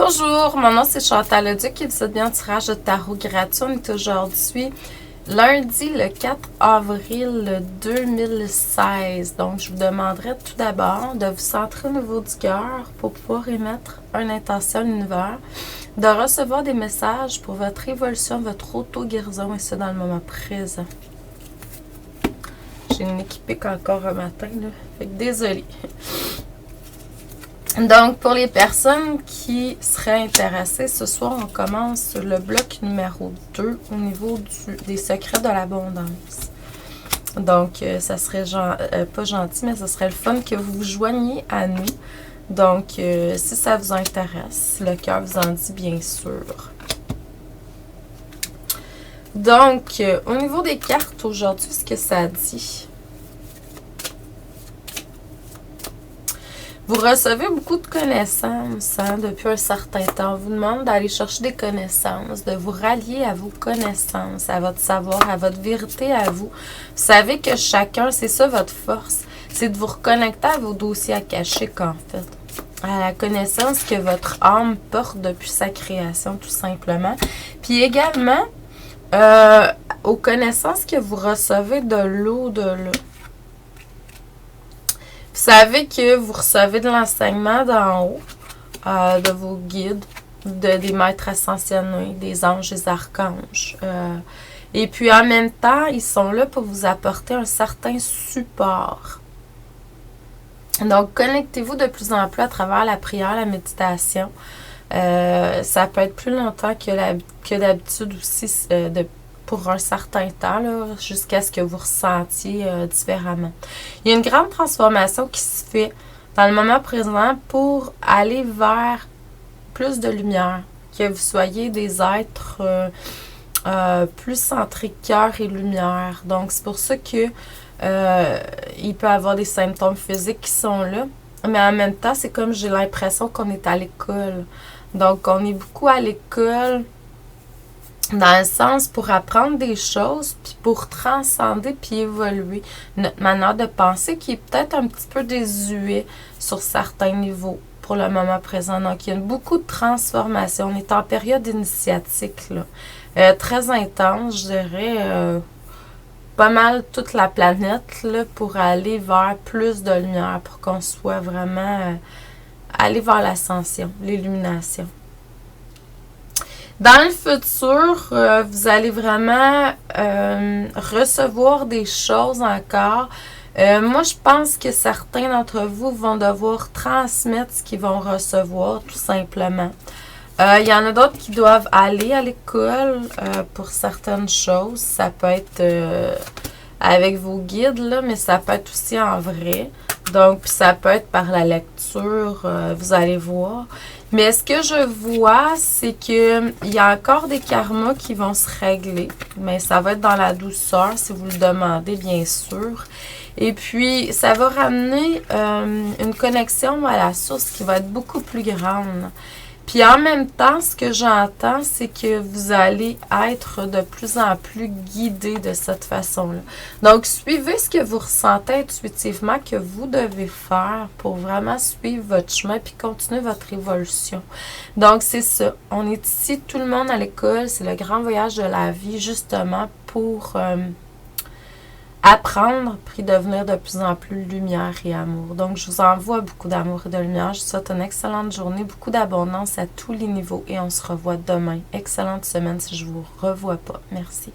Bonjour, mon nom c'est Chantal Leduc et vous êtes bien au tirage de tarot gratuit. On est aujourd'hui lundi le 4 avril 2016. Donc, je vous demanderai tout d'abord de vous centrer au niveau du cœur pour pouvoir émettre une intention à l'univers, de recevoir des messages pour votre évolution, votre auto-guérison et ça dans le moment présent. J'ai une équipique encore un matin, là. Fait que désolée. Donc, pour les personnes qui seraient intéressées, ce soir, on commence le bloc numéro 2 au niveau des secrets de l'abondance. Donc, ça serait pas gentil, mais ce serait le fun que vous vous joigniez à nous. Donc, si ça vous intéresse, le cœur vous en dit bien sûr. Donc, au niveau des cartes aujourd'hui, ce que ça dit? Vous recevez beaucoup de connaissances depuis un certain temps. On vous demande d'aller chercher des connaissances, de vous rallier à vos connaissances, à votre savoir, à votre vérité à vous. Vous savez que chacun, c'est ça votre force, c'est de vous reconnecter à vos dossiers akashiques en fait. À la connaissance que votre âme porte depuis sa création tout simplement. Puis également, aux connaissances que vous recevez de l'au-delà. Vous savez que vous recevez de l'enseignement d'en haut, de vos guides, des maîtres ascensionnés, des anges, des archanges. Et puis en même temps, ils sont là pour vous apporter un certain support. Donc, connectez-vous de plus en plus à travers la prière, la méditation. Ça peut être plus longtemps que d'habitude aussi, pour un certain temps, jusqu'à ce que vous ressentiez différemment. Il y a une grande transformation qui se fait dans le moment présent pour aller vers plus de lumière, que vous soyez des êtres plus centrés cœur et lumière. Donc, c'est pour ça que il peut y avoir des symptômes physiques qui sont là, mais en même temps, c'est comme j'ai l'impression qu'on est à l'école. Donc, on est beaucoup à l'école dans le sens pour apprendre des choses, puis pour transcender, puis évoluer notre manière de penser qui est peut-être un petit peu désuet sur certains niveaux pour le moment présent. Donc, il y a beaucoup de transformation. On est en période initiatique, là. Très intense, je dirais, pas mal toute la planète, là, pour aller vers plus de lumière, pour qu'on soit vraiment aller vers l'ascension, l'illumination. Dans le futur, vous allez vraiment recevoir des choses encore. Moi, je pense que certains d'entre vous vont devoir transmettre ce qu'ils vont recevoir, tout simplement. Il y en a d'autres qui doivent aller à l'école pour certaines choses. Ça peut être avec vos guides, là, mais ça peut être aussi en vrai. Donc, ça peut être par la lecture, vous allez voir. Mais ce que je vois, c'est qu'il y a encore des karmas qui vont se régler. Mais ça va être dans la douceur, si vous le demandez, bien sûr. Et puis, ça va ramener une connexion à la source qui va être beaucoup plus grande. Puis en même temps, ce que j'entends, c'est que vous allez être de plus en plus guidé de cette façon-là. Donc, suivez ce que vous ressentez intuitivement que vous devez faire pour vraiment suivre votre chemin puis continuer votre évolution. Donc, c'est ça. On est ici, tout le monde à l'école. C'est le grand voyage de la vie, justement, pour apprendre, puis devenir de plus en plus lumière et amour. Donc, je vous envoie beaucoup d'amour et de lumière. Je vous souhaite une excellente journée, beaucoup d'abondance à tous les niveaux et on se revoit demain. Excellente semaine si je ne vous revois pas. Merci.